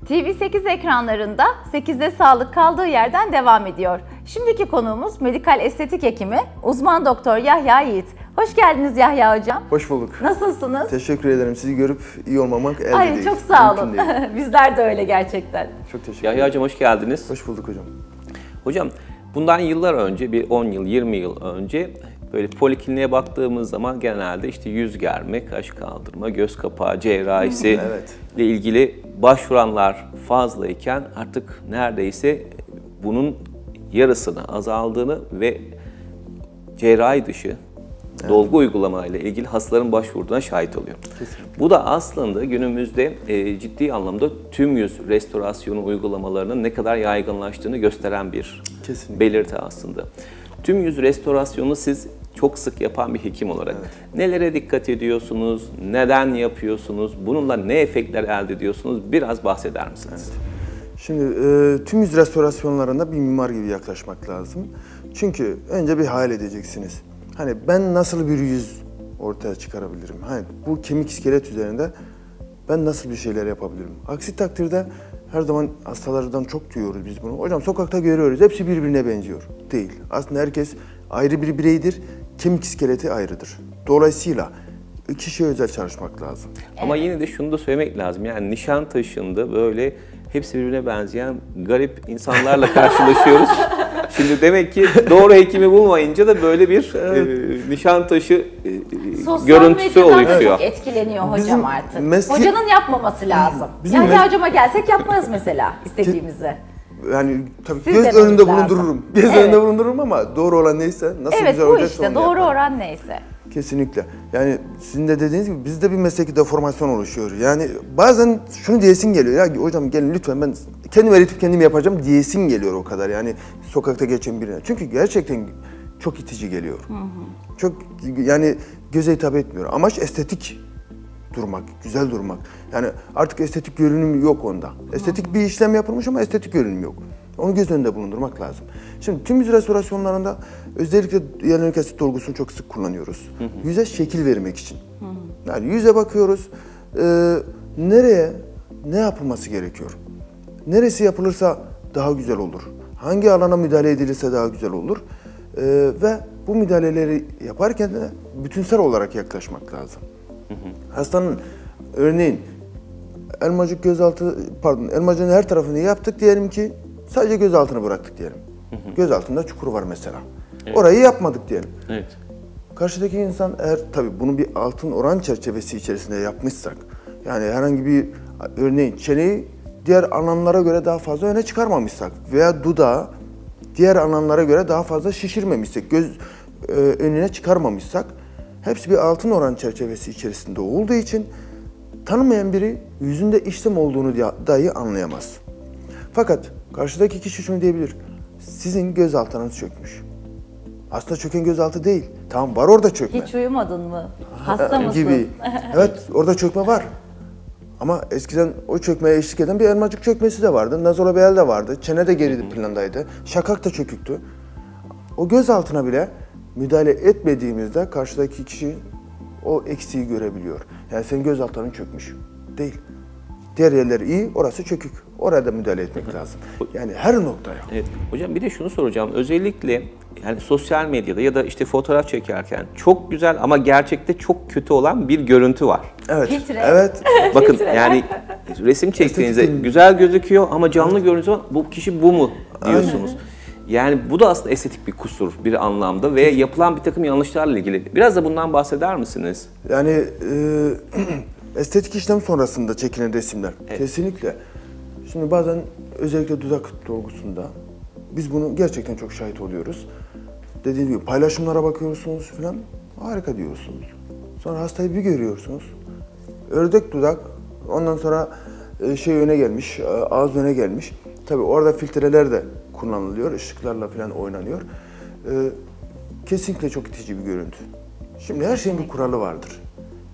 TV8 ekranlarında 8'de sağlık kaldığı yerden devam ediyor. Şimdiki konuğumuz medikal estetik hekimi, uzman doktor Yahya Yiğit. Hoş geldiniz Yahya hocam. Hoş bulduk. Nasılsınız? Teşekkür ederim. Sizi görüp iyi olmamak elde Ay, değil. çok sağ olun. Bizler de öyle gerçekten. Çok teşekkür ederim. Yahya hocam hoş geldiniz. Hoş bulduk hocam. Hocam bundan yıllar önce, bir 10 yıl, 20 yıl önce böyle polikliniğe baktığımız zaman genelde işte yüz germe, kaş kaldırma, göz kapağı cerrahisi ile ilgili başvuranlar fazlayken artık neredeyse bunun yarısını azaldığını ve cerrahi dışı dolgu uygulamalarıyla ilgili hastaların başvurduğuna şahit oluyor. Kesinlikle. Bu da aslında günümüzde ciddi anlamda tüm yüz restorasyonu uygulamalarının ne kadar yaygınlaştığını gösteren bir belirti aslında. Tüm yüz restorasyonu siz çok sık yapan bir hekim olarak nelere dikkat ediyorsunuz, neden yapıyorsunuz, bununla ne efektler elde ediyorsunuz, biraz bahseder misiniz? Şimdi tüm yüz restorasyonlarında bir mimar gibi yaklaşmak lazım. Çünkü önce bir hayal edeceksiniz. Hani ben nasıl bir yüz ortaya çıkarabilirim? Hani bu kemik iskelet üzerinde ben nasıl bir şeyler yapabilirim? Aksi takdirde her zaman hastalardan çok duyuyoruz biz bunu. Hocam sokakta görüyoruz, hepsi birbirine benziyor. Değil. Aslında herkes ayrı bir bireydir, kemik iskeleti ayrıdır. Dolayısıyla kişiye özel çalışmak lazım. Ama yine de şunu da söylemek lazım. Yani Nişantaşı'nda böyle hepsi birbirine benzeyen garip insanlarla karşılaşıyoruz. Şimdi demek ki doğru hekimi bulmayınca da böyle bir Nişantaşı görüntüsü oluşuyor. Çok etkileniyor hocam Bizim artık. Hocanın yapmaması lazım. Yahya hocama gelsek yapmayız mesela istediğimizi. Yani tabii Siz göz demeniz önünde lazım. bulundururum. Göz önünde bulundururum ama doğru olan neyse, nasıl Evet, güzel bu olacaksa işte onu doğru yaparım. oran neyse. Kesinlikle. Yani sizin de dediğiniz gibi bizde bir mesleki deformasyon oluşuyor. Yani bazen şunu diyesin geliyor. Ya hocam gelin lütfen ben kendim öğretip kendim yapacağım diyesin geliyor o kadar. Yani sokakta geçen birine. Çünkü gerçekten çok itici geliyor. Çok yani göze hitap etmiyor. Amaç estetik durmak, güzel durmak. Yani artık estetik görünüm yok onda. Estetik bir işlem yapılmış ama estetik görünüm yok. Onu göz önünde bulundurmak lazım. Şimdi tüm yüz restorasyonlarında özellikle hyaluronik asit dolgusunu çok sık kullanıyoruz. Yüze şekil vermek için. Yani yüze bakıyoruz, nereye, ne yapılması gerekiyor? Neresi yapılırsa daha güzel olur? Hangi alana müdahale edilirse daha güzel olur? Ve bu müdahaleleri yaparken de bütünsel olarak yaklaşmak lazım. Hastanın örneğin elmacığın her tarafını yaptık diyelim ki sadece göz altını bıraktık diyelim. Göz altında çukur var mesela. Orayı yapmadık diyelim. Karşıdaki insan eğer tabii bunu bir altın oran çerçevesi içerisinde yapmışsak, yani herhangi bir örneğin çeneyi diğer alanlara göre daha fazla öne çıkarmamışsak veya dudağı diğer alanlara göre daha fazla şişirmemişsek, göz önüne çıkarmamışsak, hepsi bir altın oran çerçevesi içerisinde olduğu için tanımayan biri yüzünde işlem olduğunu dahi anlayamaz. Fakat karşıdaki kişi şunu diyebilir. Sizin göz altınız çökmüş. Aslında çöken gözaltı değil. Tamam var orada çökme. Hiç uyumadın mı? Hasta mısın? Gibi. Evet orada çökme var. Ama eskiden o çökmeye eşlik eden bir elmacık çökmesi de vardı. Nazolabiyal de vardı. Çene de geri plandaydı. Şakak da çöküktü. O göz altına bile müdahale etmediğimizde karşıdaki kişi o eksiği görebiliyor. Yani senin göz altların çökmüş. Değil. Diğer yerler iyi, orası çökük. Oraya da müdahale etmek lazım. Yani her noktaya. Evet. Hocam bir de şunu soracağım. Özellikle yani sosyal medyada ya da işte fotoğraf çekerken çok güzel ama gerçekte çok kötü olan bir görüntü var. Evet. Filtre. Evet. Bakın yani resim çektiğinizde güzel gözüküyor ama canlı gördüğünüz zaman bu kişi bu mu diyorsunuz. Yani bu da aslında estetik bir kusur bir anlamda ve yapılan bir takım yanlışlarla ilgili. Biraz da bundan bahseder misiniz? Yani estetik işlem sonrasında çekilen resimler. Kesinlikle. Şimdi bazen özellikle dudak dolgusunda biz bunu gerçekten çok şahit oluyoruz. Dediğim gibi paylaşımlara bakıyorsunuz falan, harika diyorsunuz. Sonra hastayı bir görüyorsunuz. Ördek dudak, ondan sonra öne gelmiş, ağız öne gelmiş. Tabii orada filtreler de kullanılıyor, ışıklarla falan oynanıyor. Kesinlikle çok itici bir görüntü. Şimdi her şeyin bir kuralı vardır.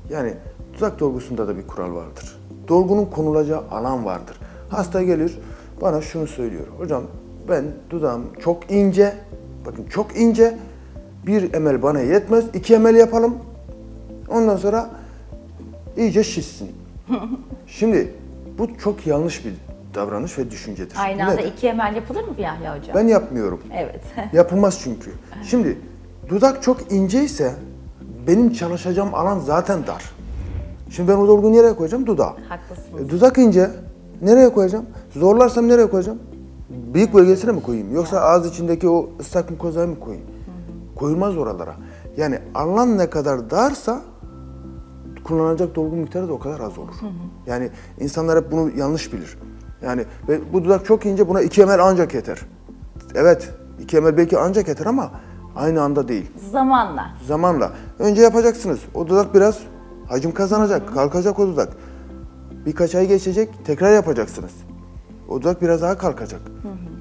Yani dudak dolgusunda da bir kural vardır. Dolgunun konulacağı alan vardır. Hasta gelir, bana şunu söylüyor. Hocam ben dudağım çok ince, bakın çok ince, 1 ml bana yetmez, 2 ml yapalım. Ondan sonra iyice şişsin. Şimdi bu çok yanlış bir davranış ve düşüncedir. Aynı anda Neden? 2 ml yapılır mı Yahya hocam? Ben yapmıyorum. Evet. Yapılmaz çünkü. Şimdi dudak çok ince ise benim çalışacağım alan zaten dar. Şimdi ben o dolguyu nereye koyacağım? Dudağa. Haklısınız. Dudak ince. Nereye koyacağım? Zorlarsam nereye koyacağım? Büyük bölgesine mi koyayım? Yoksa ağız içindeki o ıslak mukozaya mı koyayım? Koyulmaz oralara. Yani alan ne kadar darsa kullanılacak dolgu miktarı da o kadar az olur. Yani insanlar hep bunu yanlış bilir. Yani bu dudak çok ince, buna 2 ml ancak yeter. Evet, 2 ml belki ancak yeter ama aynı anda değil. Zamanla. Zamanla. Önce yapacaksınız. O dudak biraz hacim kazanacak, kalkacak o dudak. Birkaç ay geçecek, tekrar yapacaksınız. O dudak biraz daha kalkacak.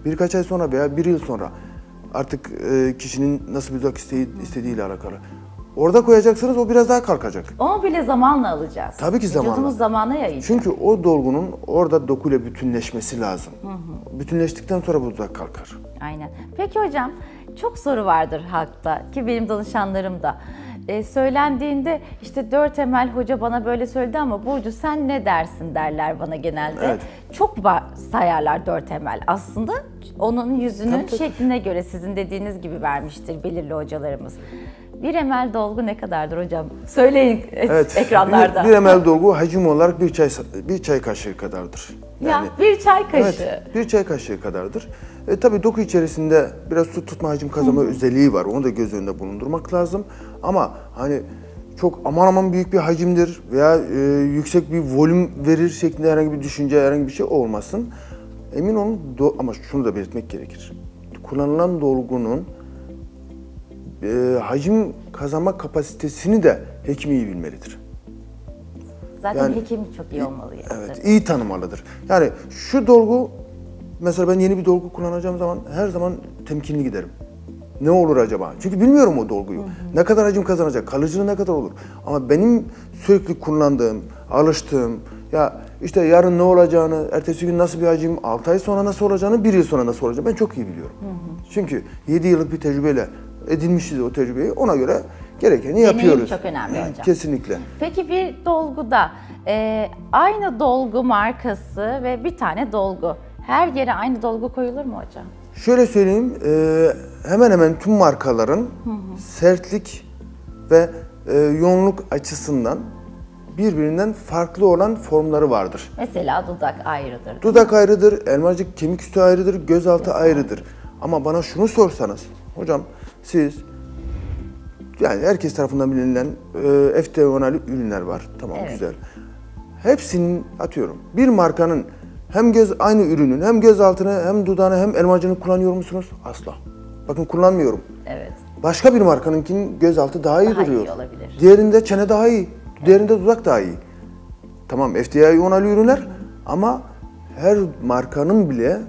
Birkaç ay sonra veya 1 yıl sonra artık kişinin nasıl bir dudak istediğiyle alakalı. Orada koyacaksınız, o biraz daha kalkacak. Onu bile zamanla alacağız. Tabii ki zamanla. Vücudumuz zamana yayacak. Çünkü o dolgunun orada dokuyla bütünleşmesi lazım. Bütünleştikten sonra bu dudak kalkar. Aynen. Peki hocam, çok soru vardır halkta ki benim danışanlarım da. Söylendiğinde işte 4 ml hoca bana böyle söyledi ama Burcu sen ne dersin derler bana genelde. Evet. Çok sayarlar 4 ml. Aslında onun yüzünün Tabii. şekline göre sizin dediğiniz gibi vermiştir belirli hocalarımız. 1 ml dolgu ne kadardır hocam? Söyleyin ekranlarda. 1 ml dolgu hacim olarak bir çay kaşığı kadardır. Ya bir çay kaşığı. Evet, bir çay kaşığı kadardır. Tabii doku içerisinde biraz su tutma, hacim kazanma özelliği var. Onu da göz önünde bulundurmak lazım. Ama hani çok aman büyük bir hacimdir veya yüksek bir volüm verir şeklinde herhangi bir düşünce, herhangi bir şey olmasın. Emin olun ama şunu da belirtmek gerekir. Kullanılan dolgunun hacim kazanma kapasitesini de hekim iyi bilmelidir. Zaten Yani, hekim çok iyi olmalı. Evet, iyi tanımalıdır. Yani şu dolgu, mesela ben yeni bir dolgu kullanacağım zaman her zaman temkinli giderim. Ne olur acaba? Çünkü bilmiyorum o dolguyu. Ne kadar hacim kazanacak, kalıcılığı ne kadar olur. Ama benim sürekli kullandığım, alıştığım, ya işte yarın ne olacağını, ertesi gün nasıl bir hacim, 6 ay sonra nasıl olacağını, 1 yıl sonra nasıl olacağını ben çok iyi biliyorum. Çünkü 7 yıllık bir tecrübeyle edinmişiz o tecrübeyi, ona göre gerekeni yapıyoruz. Çok önemli hocam. Kesinlikle. Peki bir dolguda aynı dolgu markası ve bir tane dolgu. Her yere aynı dolgu koyulur mu hocam? Şöyle söyleyeyim, hemen hemen tüm markaların sertlik ve yoğunluk açısından birbirinden farklı olan formları vardır. Mesela dudak ayrıdır. Dudak ayrıdır, elmacık kemik üstü ayrıdır, gözaltı ayrıdır. Ama bana şunu sorsanız, hocam siz, yani herkes tarafından bilinen FDA onaylı ürünler var, tamam Evet. güzel. Hepsinin atıyorum, bir markanın hem aynı ürünün hem gözaltını hem dudağını hem elmacını kullanıyor musunuz? Asla. Bakın kullanmıyorum. Evet. Başka bir markanınkinin gözaltı daha iyi Daha iyi duruyor. olabilir. Diğerinde çene daha iyi. Diğerinde dudak daha iyi. Tamam FDA onaylı ürünler ama her markanın bile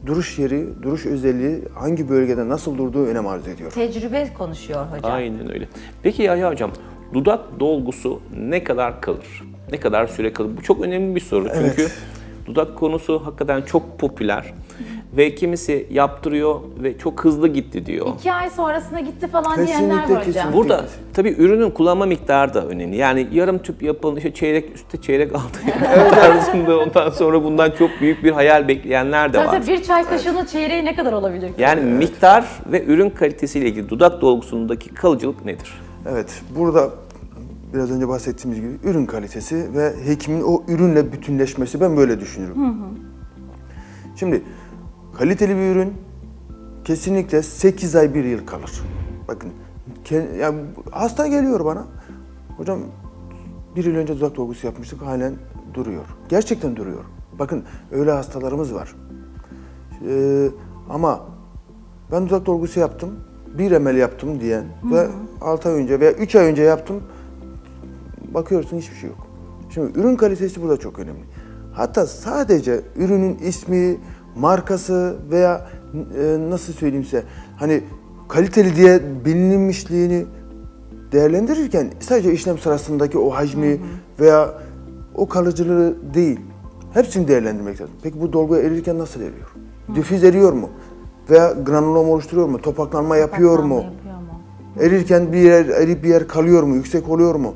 duruş yeri, duruş özelliği hangi bölgede nasıl durduğu önem arz ediyor. Tecrübe konuşuyor hocam. Aynen öyle. Peki Yahya hocam, dudak dolgusu ne kadar kalır? Ne kadar süre kalır? Bu çok önemli bir soru. Evet. Çünkü dudak konusu hakikaten çok popüler. Ve kimisi yaptırıyor ve çok hızlı gitti diyor. 2 ay sonrasında gitti falan Kesinlikle, diyenler var hocam. kesinlikle. Burada tabii ürünün kullanma miktarı da önemli. Yani yarım tüp yapıldı, işte çeyrek üstte çeyrek altı tarzında, ondan sonra bundan çok büyük bir hayal bekleyenler de var. Zaten bir çay kaşığının çeyreği ne kadar olabilir ki? Yani miktar ve ürün kalitesiyle ilgili dudak dolgusundaki kalıcılık nedir? Evet, burada biraz önce bahsettiğimiz gibi ürün kalitesi ve hekimin o ürünle bütünleşmesi, ben böyle düşünürüm. Şimdi kaliteli bir ürün kesinlikle 8 ay 1 yıl kalır. Bakın yani hasta geliyor bana. Hocam 1 yıl önce dudak dolgusu yapmıştık, halen duruyor. Gerçekten duruyor. Bakın öyle hastalarımız var. Ama ben dudak dolgusu yaptım, 1 ml yaptım diyen ve 6 ay önce veya 3 ay önce yaptım, bakıyorsun hiçbir şey yok. Şimdi ürün kalitesi burada çok önemli. Hatta sadece ürünün ismi, markası veya nasıl söyleyeyim size, hani kaliteli diye bilinmişliğini değerlendirirken sadece işlem sırasındaki o hacmi veya o kalıcılığı değil, hepsini değerlendirmek lazım. Peki bu dolgu erirken nasıl eriyor? Difüz eriyor mu? Veya granulom oluşturuyor mu? Topaklanma yapıyor mu? Erirken bir yer erip bir yer kalıyor mu? Yüksek oluyor mu?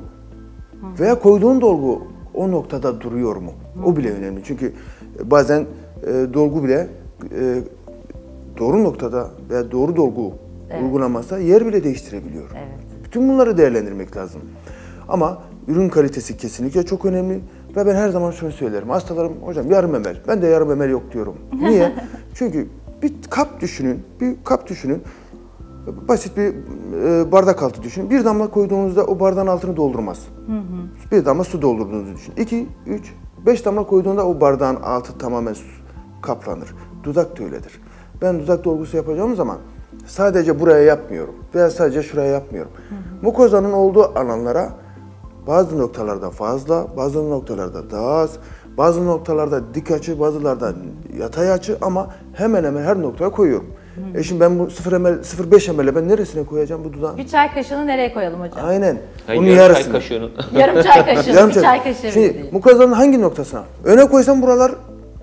Veya koyduğun dolgu o noktada duruyor mu? O bile önemli. Çünkü bazen dolgu bile doğru noktada veya doğru dolgu uygulanmazsa yer bile değiştirebiliyor. Evet. Bütün bunları değerlendirmek lazım. Ama ürün kalitesi kesinlikle çok önemli. Ve ben her zaman şunu söylerim. Hastalarım, hocam yarım ml. Ben de yarım ml yok diyorum. Niye? Çünkü bir kap düşünün. Basit bir bardak altı düşünün. Bir damla koyduğunuzda o bardağın altını doldurmaz. Bir damla su doldurduğunuzu düşünün. 2, 3, 5 damla koyduğunda o bardağın altı tamamen kaplanır. Dudak da öyledir. Ben dudak dolgusu yapacağım zaman sadece buraya yapmıyorum veya sadece şuraya yapmıyorum. Mukozanın olduğu alanlara bazı noktalarda fazla, bazı noktalarda daha az, bazı noktalarda dik açı, bazılarda yatay açı ama hemen hemen her noktaya koyuyorum. Şimdi ben bu 0,5 ml ben neresine koyacağım bu dudağın? Bir çay kaşığını nereye koyalım hocam? Aynen. Hayır, Bunun yarım yarısını. çay kaşığını. Yarım çay kaşığı, Yarım bir çay. çay kaşığı Şimdi değil. mukozanın hangi noktasına? Öne koysam buralar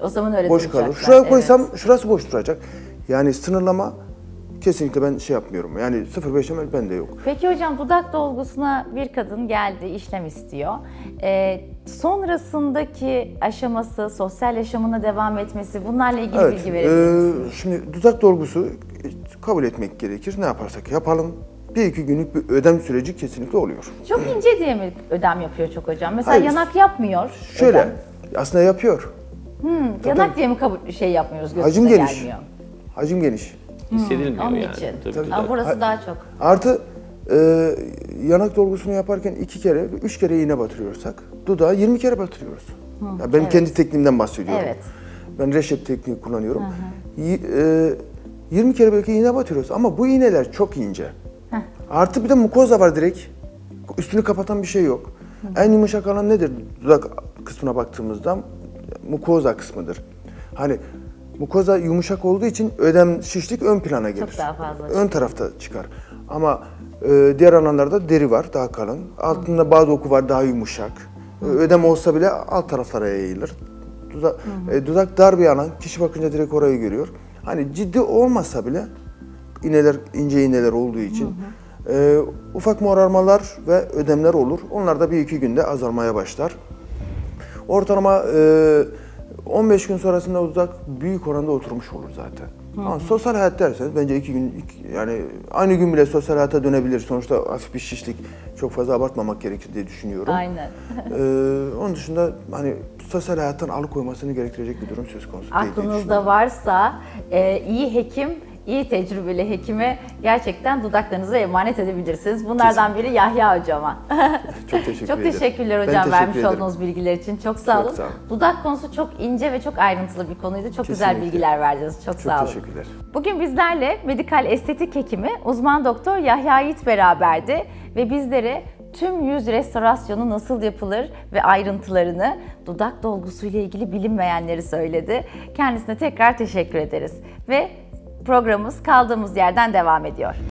O zaman öyle boş kalır. duracaklar. Şuraya koysam şurası boş duracak. Yani sınırlama kesinlikle ben şey yapmıyorum. Yani 0,5 ml bende yok. Peki hocam, dudak dolgusuna bir kadın geldi, işlem istiyor. Sonrasındaki aşaması, sosyal yaşamına devam etmesi, bunlarla ilgili bilgi verebilir misiniz? Şimdi dudak dolgusu kabul etmek gerekir. Ne yaparsak yapalım. 1-2 günlük bir ödem süreci kesinlikle oluyor. Çok ince diye mi ödem yapıyor çok hocam? Mesela Hayır. yanak yapmıyor. Şöyle, ödem. aslında yapıyor. Yanak diye mi yapmıyoruz, gözümüze Hacim geniş. gelmiyor? Hacim geniş. Hissedilmiyor Onun yani. için. Tabii. Ama burası daha çok. Artı yanak dolgusunu yaparken 2 kere, 3 kere iğne batırıyorsak dudağı 20 kere batırıyoruz. Ya benim kendi tekniğimden bahsediyorum. Evet. Ben reşep tekniği kullanıyorum. 20 kere belki iğne batırıyoruz ama bu iğneler çok ince. Artı bir de mukoza var direkt. Üstünü kapatan bir şey yok. En yumuşak alan nedir? Dudak kısmına baktığımızda mukoza kısmıdır. Hani mukoza yumuşak olduğu için ödem, şişlik ön plana gelir. Çok daha fazla. Ön tarafta çıkar. Ama diğer alanlarda deri var, daha kalın. Altında bağ doku var, daha yumuşak. Ödem olsa bile alt taraflara yayılır. Dudak dar bir alan, kişi bakınca direkt orayı görüyor. Hani ciddi olmasa bile iğneler, ince iğneler olduğu için ufak morarmalar ve ödemler olur. Onlar da 1-2 günde azalmaya başlar. Ortalama 15 gün sonrasında o dudak büyük oranda oturmuş olur zaten. Ama sosyal hayat derseniz bence 2 gün, yani aynı gün bile sosyal hayata dönebilir. Sonuçta hafif bir şişlik, çok fazla abartmamak gerekir diye düşünüyorum. Aynen. Onun dışında hani sosyal hayattan alıkoymasını gerektirecek bir durum söz konusu değil diye Aklınızda düşünüyorum. varsa iyi hekim, iyi tecrübeli hekime gerçekten dudaklarınızı emanet edebilirsiniz. Bunlardan biri Yahya hocama. Çok teşekkür Çok ederim. teşekkürler Ben hocam teşekkür vermiş ederim. olduğunuz bilgiler için. Çok sağ olun. sağ olun. Dudak konusu çok ince ve çok ayrıntılı bir konuydu. Çok güzel Kesinlikle. bilgiler verdiniz. Çok sağ olun. Çok teşekkürler. Bugün bizlerle medikal estetik hekimi uzman doktor Yahya Yiğit beraberdi ve bizlere tüm yüz restorasyonu nasıl yapılır ve ayrıntılarını, dudak dolgusu ile ilgili bilinmeyenleri söyledi. Kendisine tekrar teşekkür ederiz ve programımız kaldığımız yerden devam ediyor.